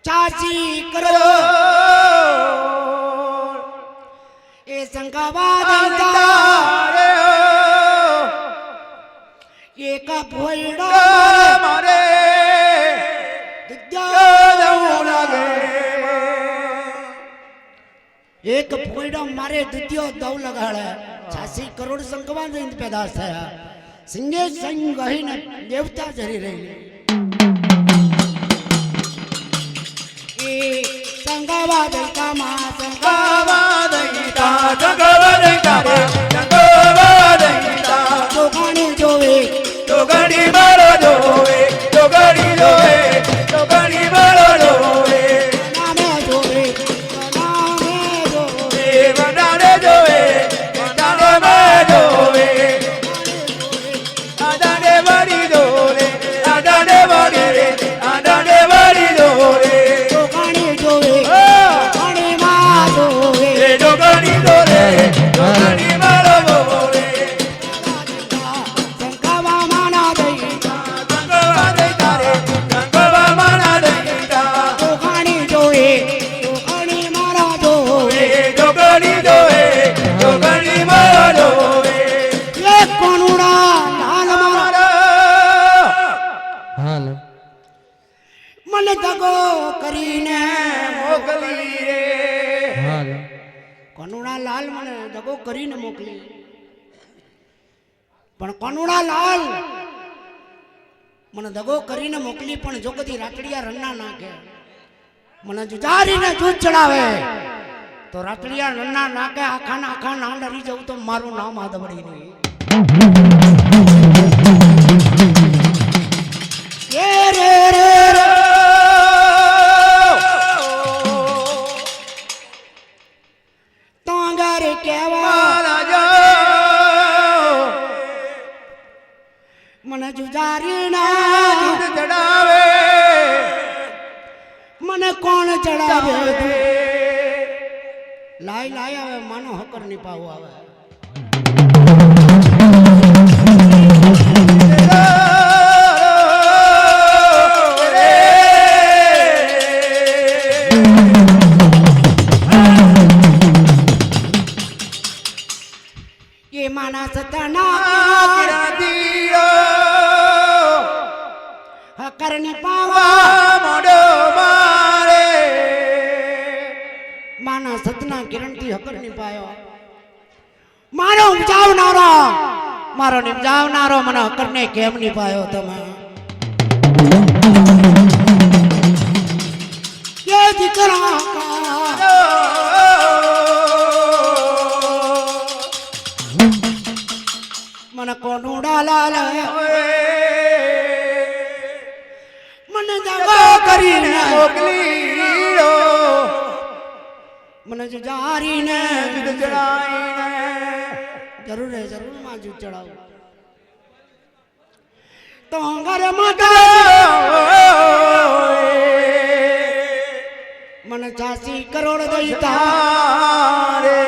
चाची करो ए संगाबाद ये का भोयड़ा मारे एक भोयड़ा मारे दुतियो दौ लगाड़े 86 करोड़ संगाबाद पैदा थया सिंगे संग गही ने देवता जरी रही संगाबाद का मां संगाबाद गीता संगाबाद का संगाबाद गीता तो गानी जोवे तो गानी मारो जोवे तो गानी जोवे तो गानी मारो जोवे नामे जोवे बनाने जोवे बनाने में जोवे आदाने वाली जोवे आदाने वाली रे आदाने वाली जोवे कनुड़ा लाल मने दगो करीने मोकली पण कनुड़ा लाल मने दगो करीने मोकली पण जो कदी रातड़िया रन्ना नाखे मने जुजारीने जूझ चढ़ावे तो रातड़िया रन्ना नाखे आखा ना डरी जाऊं तो मारू नाम आदवड़ी नहीं ये रे रे रे मन जुजारी ना चढ़ावे मन कौन चढ़ावे लाई लाई आवे मानो हकर नहीं पाओ आवे ये माना सतना करनी पावा मोडो मारे माना सतना किरण थी हकर नहीं पायो मारो निमजावनारो मन हकर ने केम नहीं पायो तमे ये दिकरा मन कोनुड़ा लाल मन जुजारी ने जरूर है जरूर मां जूझ चढ़ाओ तो घर माता मन 86 करोड़ दैता रे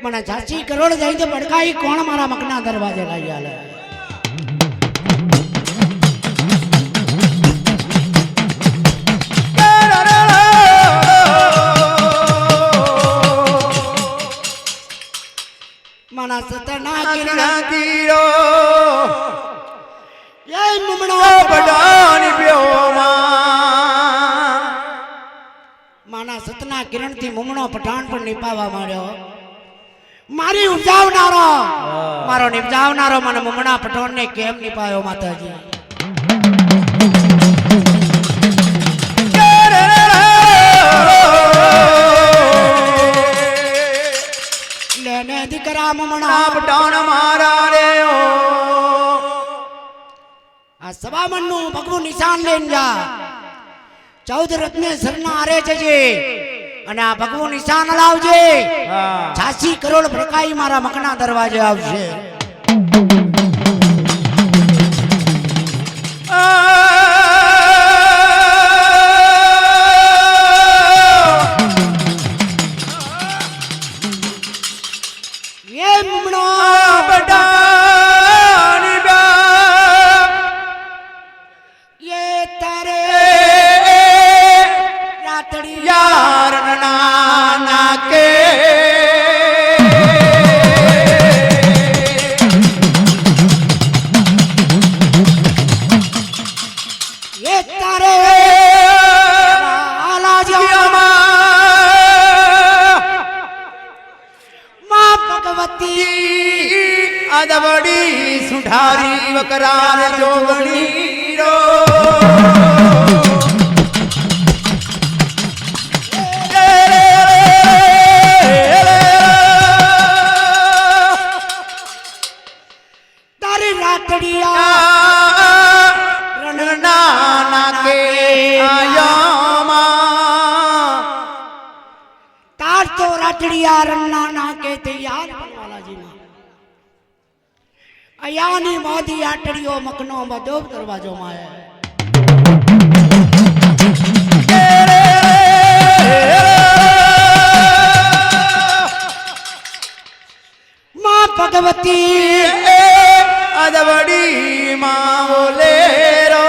मन 86 करोड़ दैते भड़काई कौन मारा मकना दरवाजे लाई आले मना सतना कीरो ये मुमणो बडानी पियो माना सतना किरण थी मुमणो पठान पर निपावा मार्यो मारी उपजावनारो मारो निपजावनारो मन मुमणा पठान ने केम निपायो माताजी સભામણનું ભગવું નિશાન લઈને જા 14 રત્નેશ્વરના આરે જજે અને આ ભગવું નિશાન લાવજે 86 કરોડ ભડકાઈ મારા મકના દરવાજે આવશે અદવડી સુધારી વકરાર જોગણી રો તારી રાતડિયા રણના નાકે આયામાં તાર તો રાતડિયા રણના નાકે તૈયાર વાલાજી અયાની મોદી આટડીઓ મકનો બધો દરવાજો માં માં ભગવતી અદવડી માં બોલેરો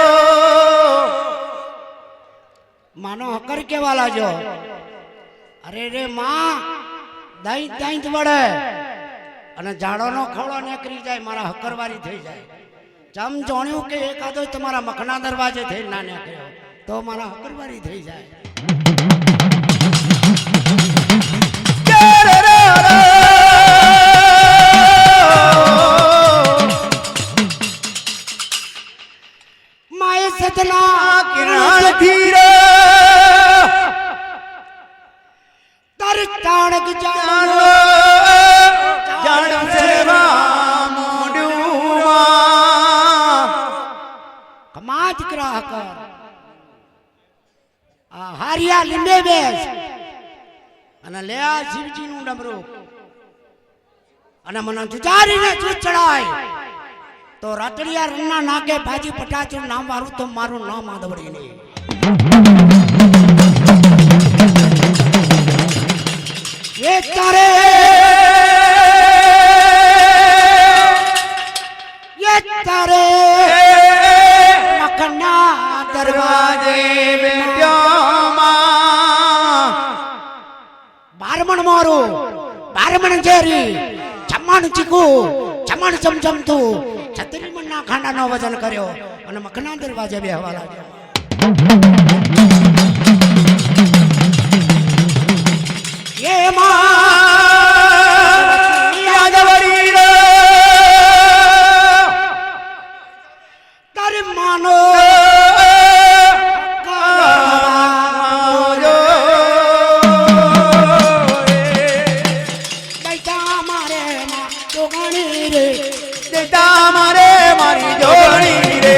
માનો હકર કેવા લાજો અરે રે માં દઈ દઈ વડે અને ઝાડોનો ખવડો નીકળી જાય મારા હકરવારી થઈ જાય જમ જોણ્યું કે એકાદો તમારા મખના દરવાજે થઈ ના નીકળ્યો તો મારા હકરવારી થઈ જાય માય સતના કિરણ ધીરે તર તાણક જાણો હારિયા લીંબે બેસ અને લે આ શિવજી નું ડમરું અને મને જુજારીને ચૂત ચડાય તો રાતડિયા રણના નાકે ભાજી પટાચું નામ મારું તો મારું નામ આદવડી નહીં એ તારે મકના દરવાજે બારમણ મારું બારમણ ઝેરી ચમણ ચીકુ ચમણ ચમચમતું 36 મણના ખાંડાનો વજન કર્યો અને મકના દરવાજે બેહવા લાગ્યો એ માં યાદવરી રે તારે માનો મારી જોગણી રે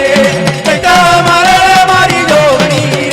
મારી જોગણી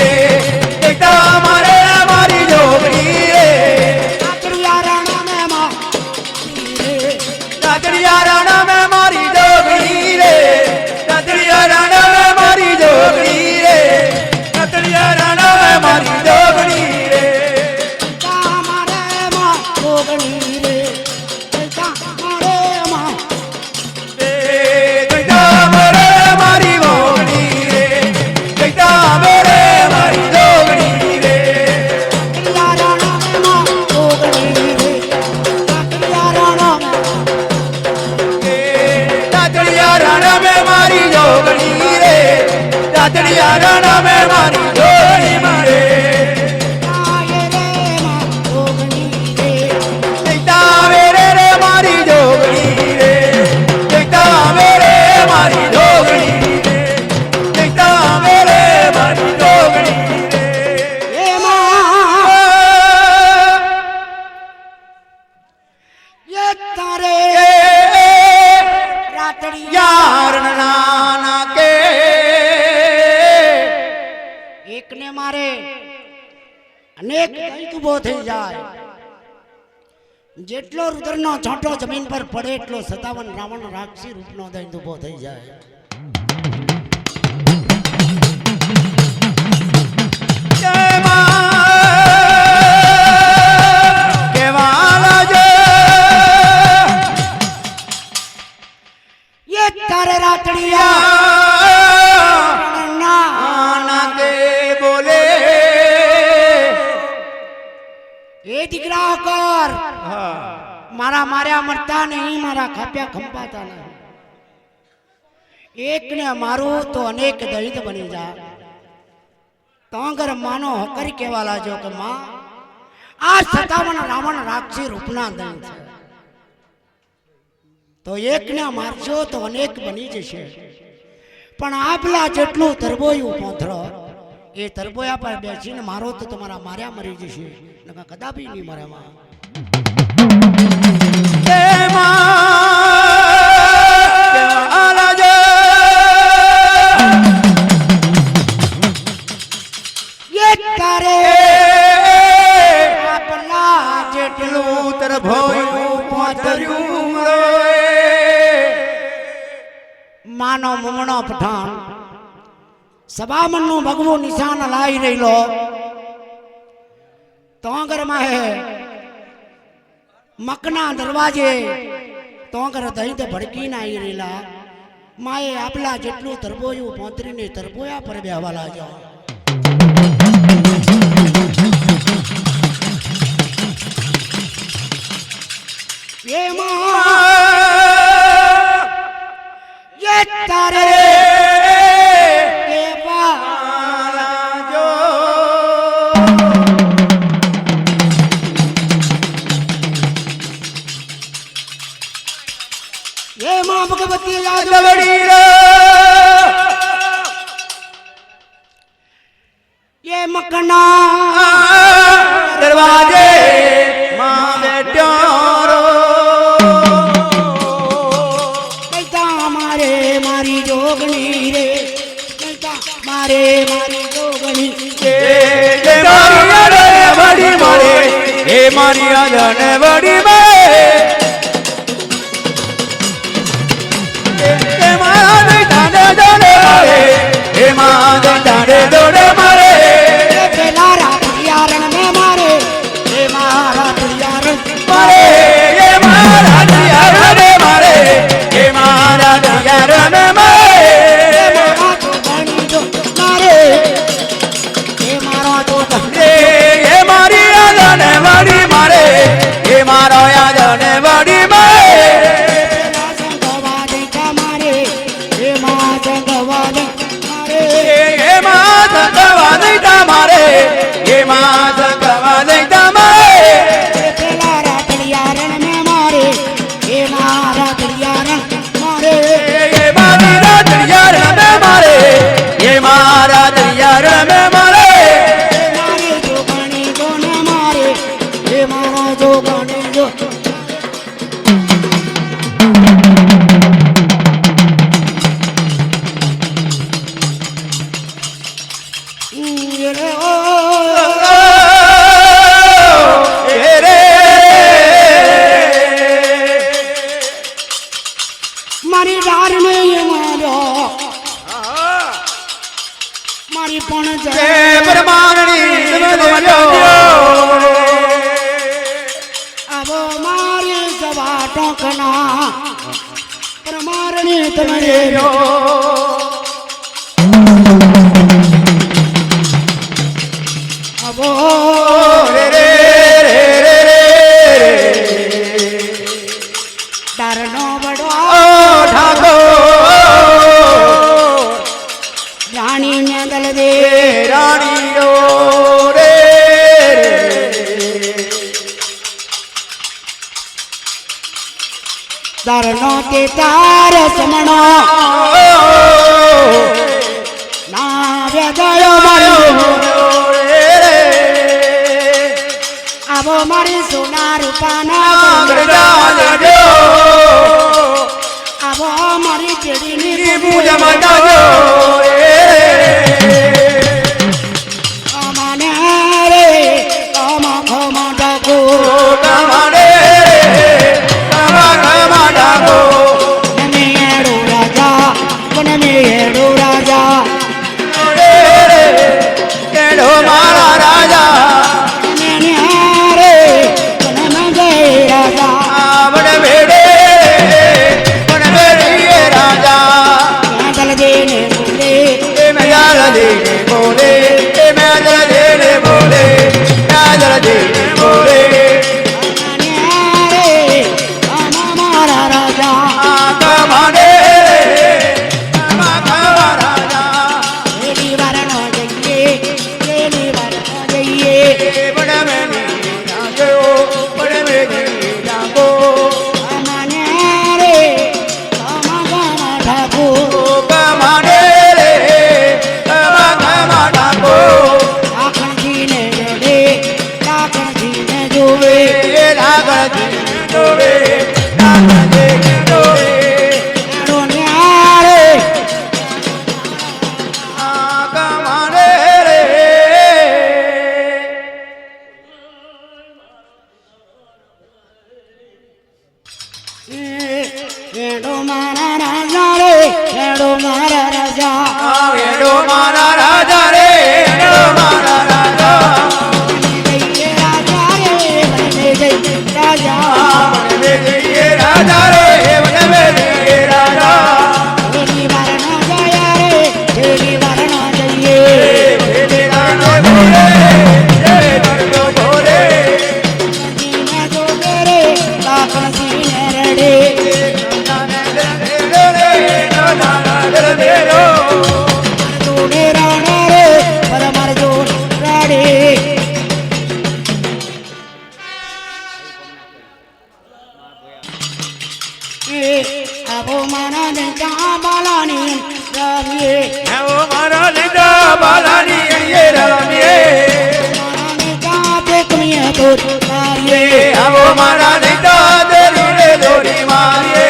એકને મારે અનેક દૈત ઉભો થઈ જાય. જેટલો રુદ્રનો છાંટો જમીન પર પડે એટલો 57 રાવણ રાક્ષસી રૂપનો દૈત ઉભો થઈ જાય. તારે રાતડિયા કે બોલે એ દીકરા કર મારા માર્યા મરતા નહીં, મારા ખાપ્યા ખંપાતા નહીં. એકને મારું તો અનેક દૈત બની જા. તોંગર માનો હકરી કેવા લાજો કે માં આ 57 રાવણ રાક્ષસી રૂપના દૈત છે. તો એકને મારશો તો અનેક બની જશે. પણ આપલા જેટલું તરબોયું પોથરો એ તરબોયા પર બેસીને મારો તો તમારા માર્યા મરી જશે, નકા કદાપી નહીં મરેમાં. તારે આપલા જેટલું તરબોયું પોથર્યું માનો મુમણો પઠાણ સબામન નું ભગવું નિશાન લાવી રહેલો તોંગર માં હે મકના દરવાજે તોંગર દહીં ભડકી ના આવી રહેલા માએ આપલા જેટલું તરબોયું પોતરીને તરબોયા પર બેહવા લાગ્યો. તારે એ માં ભગવતી યાદ વડી એ મકના દરવાજે માં બેઠ્યો મારી જોગણી રે મારે મારી જોગણી વડી મારે હે મારી આદન વડી પેલા રાતડિયારણ ને મારે હે મારા રાતડિયારણ મારે હે મારા રાતડિયારણ મારે હે મારા રાતડિયારણ મારો યાદ ને વડી પેલા રાતડિયારણ ને મારે હે મારા રાતડિયારણ મારે મારી રાતડિયારણ મારે હે મારા રાતડિયારણ મારે મારે જોગણી જો ને મારે હે મારા જોગણી જો મારી ડાર ને માર્યો મારી પણ જય બ્રહ્માણી આવો મારી સવા ટોકના પ્રમારણી તમે આવો તારનો બડો રાણી ને દલ દે રાણીઓ રે તારનો તે તાર સમણો ના વેદયો મારો આવો મારી સોના રૂપાના આવો મારી ચેડીની પૂજા બાલાની રમીએ આવો મારા લીધા બાલાની અણીએ રમીએ મારાને જાતે કમીએ તો તારીએ આવો મારા લીધા દોરી દોરી મારીએ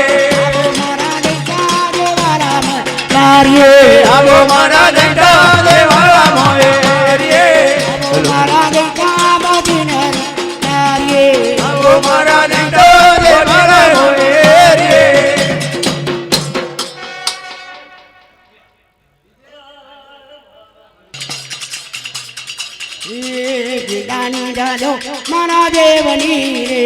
મારાને જાતે વાળા તારીએ આવો મારા લીધા દેવાળા મોએ મારાને કાબીને તારીએ આવો મારા લીધા દેવાળા મોએ ગેડાની ડાલો મારા દેવની રે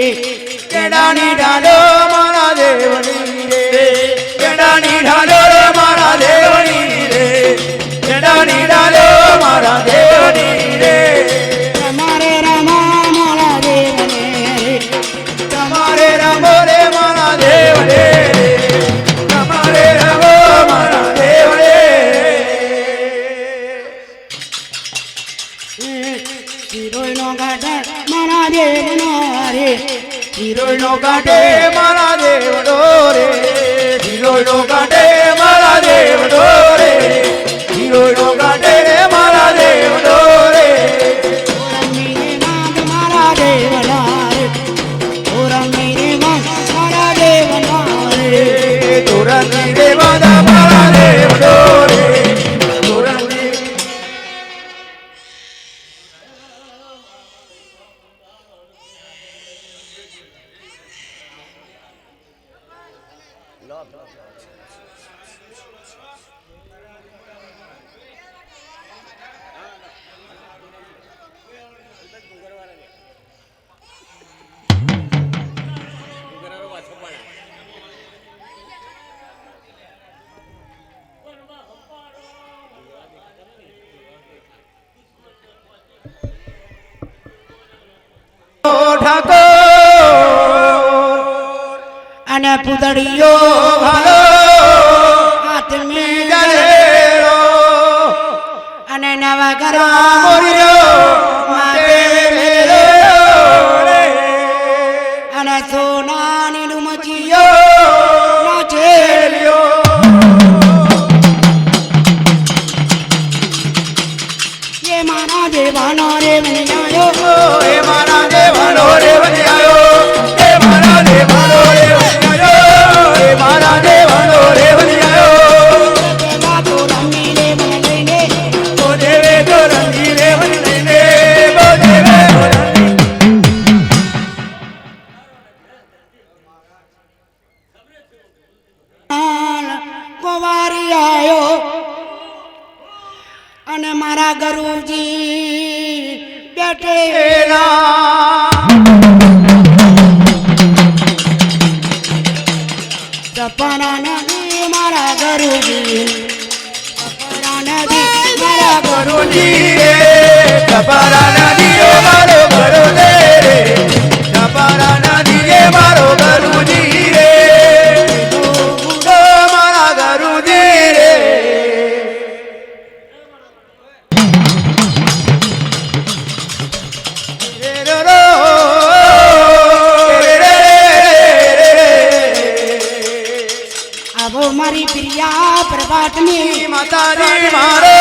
કેડાની ઢાલો મારા દેવની રે કેડાની ઢાલો મારા દેવની રે કેડાની ઢાલો મારા દેવની રે તમારે રમા મારા દેવને રે તમારે રમો રે મારા દેવ રે તમારે રમો મારા દેવ રે હિરોઈનો ગાઢે મારા દેવનો રે હિરોઈનો કાંઠે મારા દેવડો રે હિરોઈનો કાંઠે મારા દેવડો રે હિરોઈનો કાંઠે મારા દેવડો રે ઓરમીને નાદ મારા દેવના રે ઓરમીને નાદ મારા દેવના રે તોરણની રે વાદા મારા દેવડો રે તોરણની ઠાકોર અને પુદડીયો ભાલો હાથ મે ગલેરો અને નવા ઘરા મોર્યો માટે મેલો રે અને સોનાની ડુમચીઓ નાચે લ્યો ये मारा देवानो रे मनियायो એ મારા દેવાનો રે વન્યાયો એ મારા દેવાનો રે વન્યાયો એ મારા દેવાનો રે વન્યાયો तेरा तो रमी रे मन लेने ઓ દેવે તો રંગી રે વન્યાને ઓ દેવે તો રંગી कुवारी आयो અને મારા ગુરુજી બેઠે સપના નદી મારા ગુરુજી સપના નદી મારા ગુરુજી રે કપારા નદીઓ મારો ઘરો રે કપારા નદીએ મારો ગુરુજી રે ઓ મારા ગુરુજી રે રે રો રે રે રે આવો મારી પ્રિયા પ્રભાતની માતાજી મારો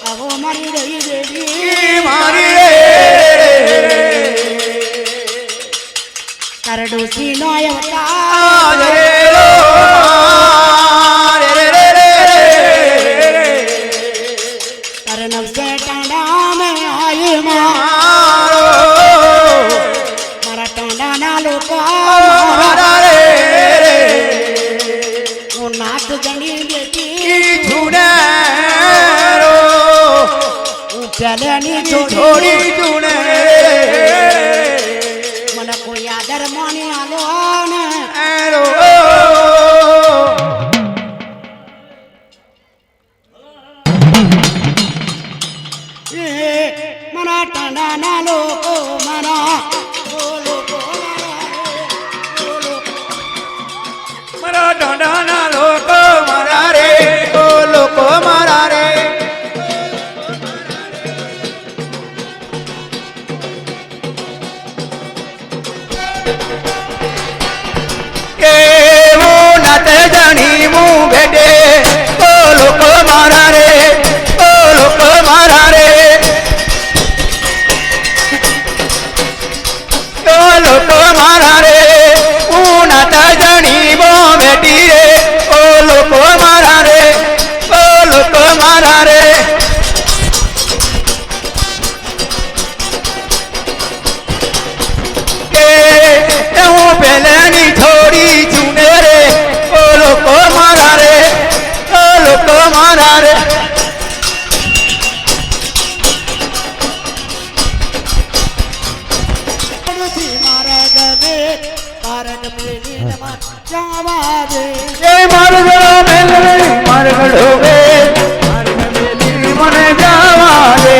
આવો મારી દેવી દેવી મારી રે કરડોસી નો અવતાર રે રો રે રે રે રે કરનવ સે ટાંડા મેં આયે માં મારો મારા ટાંડા ના લોકો મારા રે હું નાથ જણી બેટી ઈ છુનેરો હું પેલેની છોડી છોડી છુને મને કોઈ આદર માની આલો ને એરો એ મારા ટાંડા ના લોકો મારા ઓ લોકો મારા ઢાંડાના લોકો મારા રે ઓ લોકો મારા રે કેવું નત મારા રે ઓ લોકો મારા રે ઓ લોકો મારા રે હું નાતા જણી બો બેટી રે ઓ લોકો મારા રે ઓ લોકો મારા રે કે હું પહેલાની થોડી ચૂને રે ઓ લોકો મારા રે ઓ લોકો મારા રે મારા ગમે કારણ પ્રેમી જવા દે એ મારગડો મેલડી મારગડો વે મારગડો મને જવા દે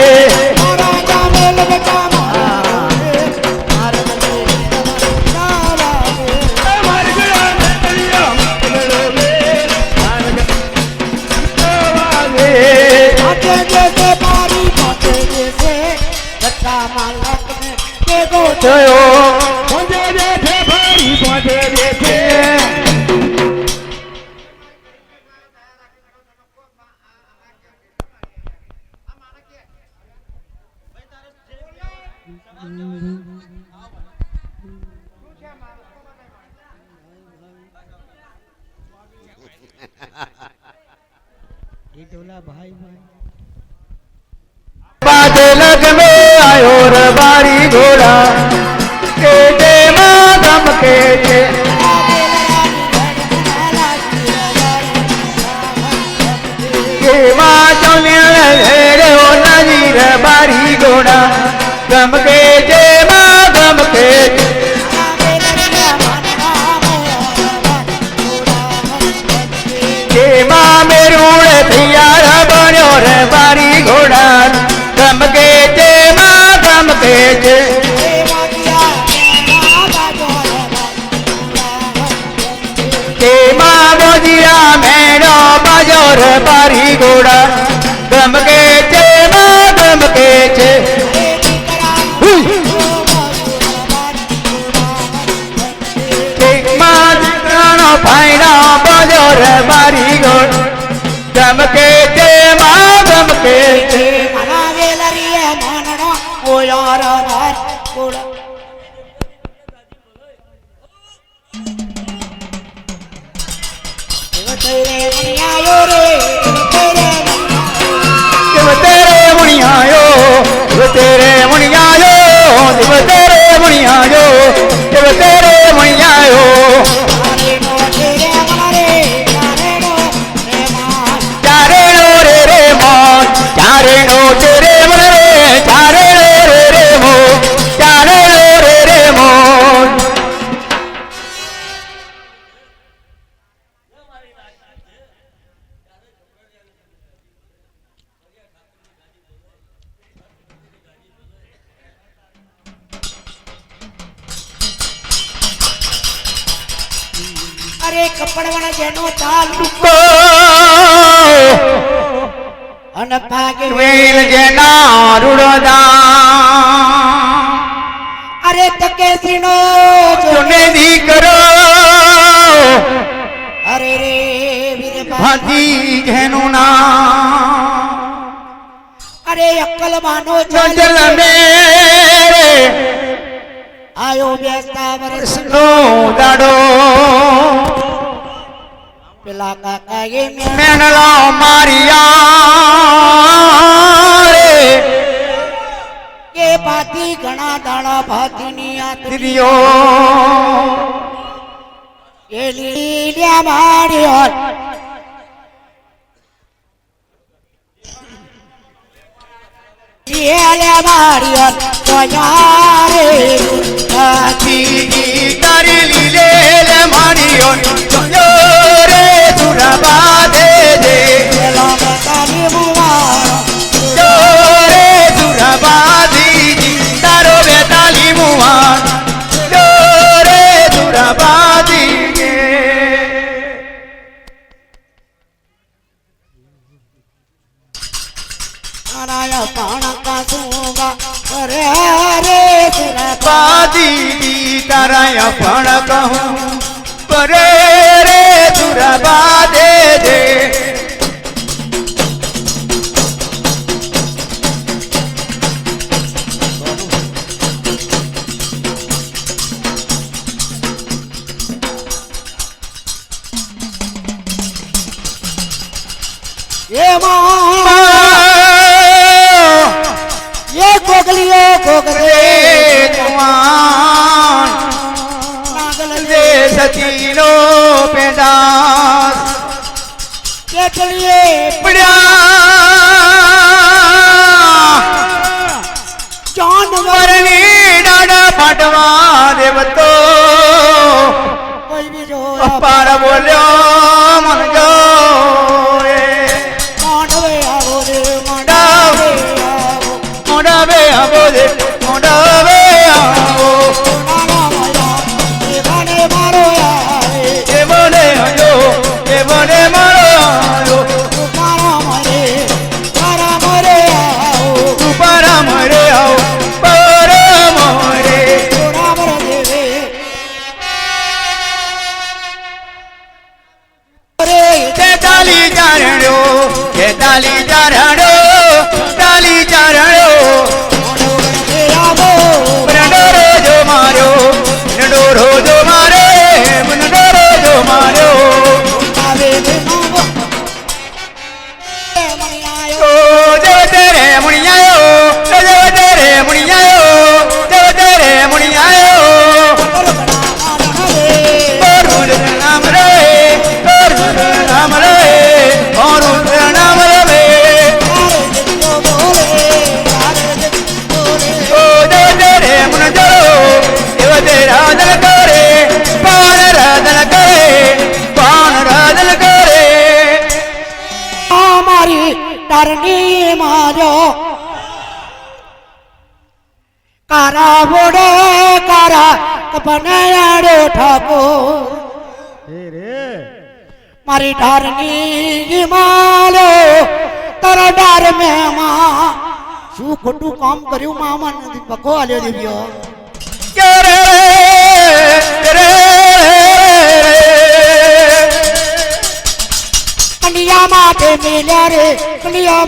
મારા ગામે લગતા મારા પ્રેમી જવા દે મારગડો મેલડી મારગડો વે મારગડો જવા દે આતે જૈસે પારી પાતે જૈસે બચ્ચા માલક ને કે ગો થયો પહોંચે દેખે ભારી પહોંચે દેખે ये डोला भाई भाई बादे लग में आयो रे बारी घोड़ा के दे मादम के दे के मादम रे ओ नजी रे बारी घोड़ा गम के दे मादम के दे के मां मेरूण थियार बन्यो रे बारी घोड़ा गम के दे मादम के दे के मां बोजिया मेरो बाजोर बारी घोड़ा गम के दे मादम के दे के मां दिकरानो भाईना बाजोर बारी घोड़ा गम के दे मादम के दे મારા વેલરીએ માનડો ઓ યાર ભાઈ કોડ તેરે મણિયાયો રે તેરે મણિયાયો दिव तेरे मुनियायो दिव तेरे मुनियायो दिव तेरे मुनियायो તારે નો તેરે મારે તારે નો રે માર चारे नो रे मोन चारे नो तेरे मन रे चारे रे मोन चारे रे मोन અરે કપડવાળા જેનો તાલ અને ભાગે वेल जना रुड़दा અરે તકે સીનો चुने दी करो અરે રે વીર भाती घेनु ना અરે અક્કલ માનો चंचल मेरे આયો બેસતા વર્ષ नो दाड़ो પેલા કાકા એ मेनलो मारिया रे કે ભાતી ઘણા દાડા ભાતીની આ दिरियो એ લીલ્યા માર્યો લીલ્યા માર્યો તો યારે दीदी तारी लीले ले मारियो जो रे सुरबा दे दे પેલો બતાલી મુવારો जो रे सुरबा दीदी तारो बेताली मुआ जो रे सुरबा दीदी નારાય પાણ કાસુંગા અરે રે સુરબા दीदी तारा पण कहूँ करे रे सुरबा दे दे માટવા દેવતો કોઈ બીજો અપાર બોલ્યો મન જો માંડવે આવો રે માંડવે આવો મોડાવે આવો રે મોડાવે આવો મને મારો આવે એ મને હજો એ મને મારો આવ્યો મારા મરે આવો ઉપારા મરે આવો પરમ રે રામર દેવે રે તે તાલી ચારણ્યો તે તાલી ચારણ્યો તાલી ચારણ્યો આવો નડોરો જો માર્યો નડોરો જો મારે નડોરો જો માર્યો આવે માવો મને આયો ઓ જો તેરે મુણિયાયો જો તેરે મુણિયાયો જો તેરે મુણિયાયો ઓર નામ રે ઓર નામ રે ઓર નામ રે ઓ જો તેરે મુન જો દેવ તેરા દલ કરે પાન રાધન કરે પાન રાધન કરે મારી તારની મારો કારા બોડે કારા કપનાયાડો ઠાકોર મારી ધારની માલો તારા ડાર મેં માં શું ખોટું કામ કર્યું મામા નથી પકો આલ્યો દેવ્યો રે રે કલિયા માથે મેલ્યા રે કલિયા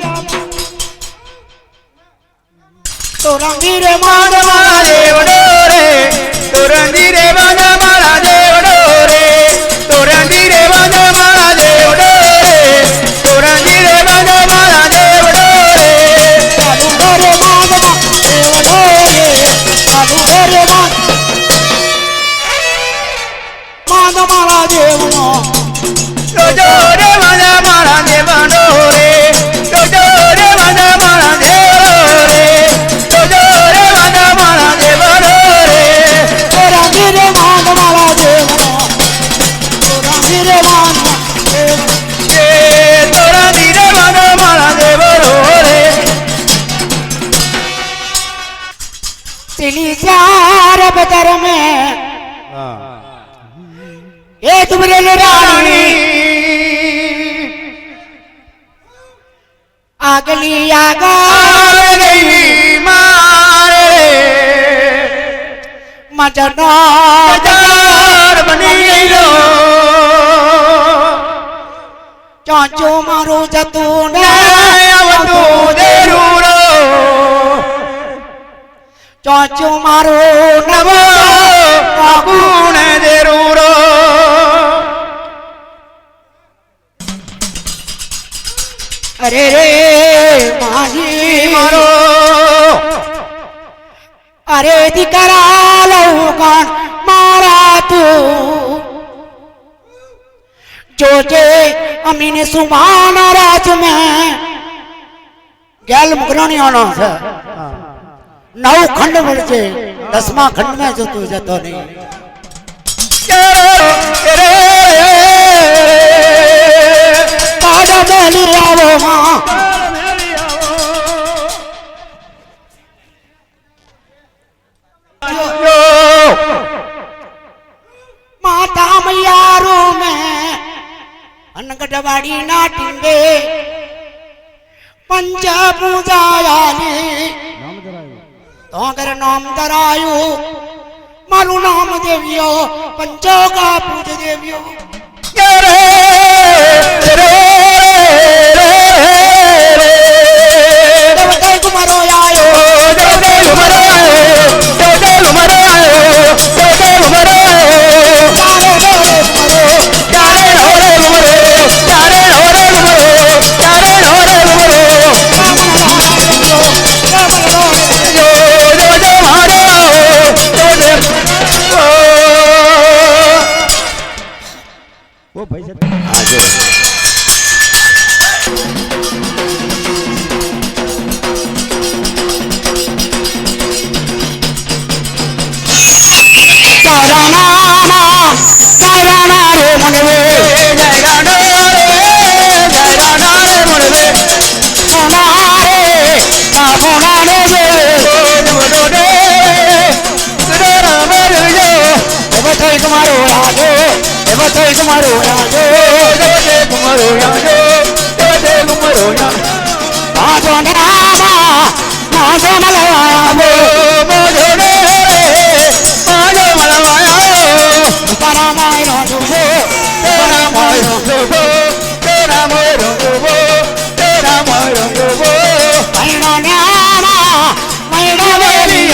તો રંગી રે મારા દેવડો રે તોરંદી રે વાજા મારા દેવડો રે તોરંદી રે વાજા મારા દેવડો રે તોરંદી રે વાજા મારા દેવડો રે ચાલુ કરે માગમાં દેવડો રે ચાલુ કરે માગ મારા દેવનો જોજો રે વાજા મારા દેવડો રે જોજો રે વાજા મારા દેવડો રે જોજો રે વાજા મારા દેવડો રે રંગી રે માગ મારા દેવનો રંગી રે માગ એ તોરંદી રે વાજા મારા દેવડો રે तिली चार बदर में ये तुमरे रानी आगली आगा मजनो चाचो मारो जतू ने चाचो मारो नवो अरे रे माही मारो अरे दिकरा लौकान मारा तू जोजे अमीने सुमान राज में गैल मुकरानी आना है 9 खंड बढ़े 10मा खंड में जो तू जतो नहीं ताजा मेली आवो मां माता मैयारो में अनगढ़वाड़ी नाटिंगे पंच पूजायाली तो अगर नाम दरायो मारू नाम देवियो पंचो का पूज देवियो देवते कुमारो आयो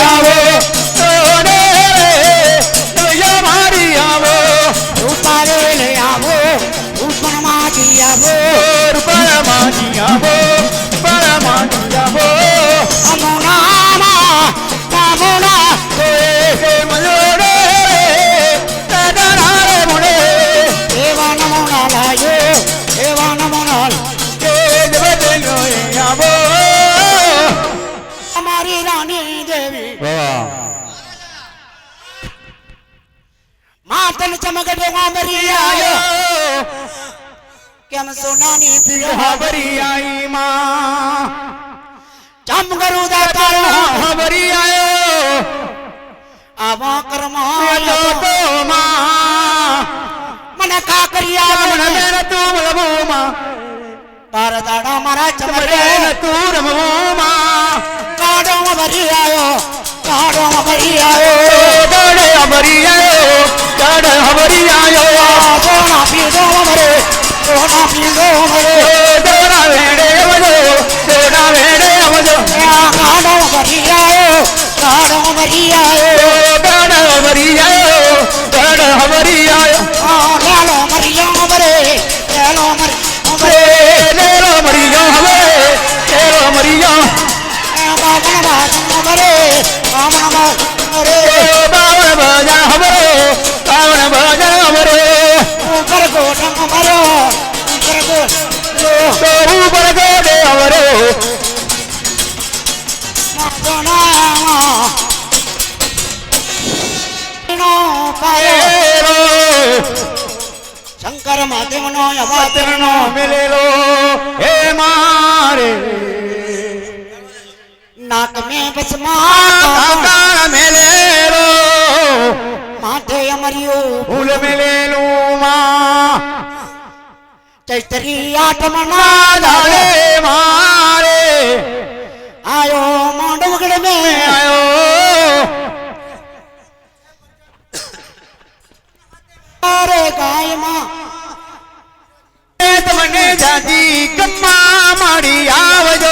આવો ઓને નૈયા મારી આવો રૂપારે લઈ આવો રૂપણમાંથી આવો રૂપણમાંથી આવો રૂપણમાંથી આવો અમોના નામોના હે મલોડે તદરા રે મોડે એવા નમોના લાયો એવા નમોના હે દેવદેલો આવો અમારી રાણી દેવી વાહ માતન ચમક દેવા મરી આયો કેમ સોનાની પીળો હબરી આઈ માં ચમ કરું દાતારો હબરી આયો આવા કર્મા તો માં મને કાકરિયા મને મેર તું લબો માં તાર દાડા મારા ચમરે ચમરે તું રમવો માં કાડો ભરી આયો કાડો ભરી આયો ગડે હબરી આયો ગડે હબરી આયો સોના પીડો મરે સોના પીડો મરે દોડા વેડે આવજો દોડા વેડે આવજો કાડો ભરી આયો કાડો ભરી આયો ગડે હબરી આયો ગડે હબરી આયો લેલો મરિયો મરે લેલો મરે લેરો મરી ગયો હવે લેરો મરી ગયો બાબા બાબા મરે બાબા મરે બાવણ ભજન હમરો બાવણ ભજન હમરો ઉપર ગોઠમ મરો ઉપર ગોઠ ઉપર ગોડે હમરો શંકર મહાદેવ નો પાત્રનો મિલેલો હે મારે નાક મેં બસમાં કાકાળ મિલેલો માથે અમર્યું ફૂલ મિલેલું માં ચૈતરી આઠમ દાડે મારે આયો માંડવગઢ મેં આયો અરે ગાય માં તમને જાજી કમ્મા માડી આવજો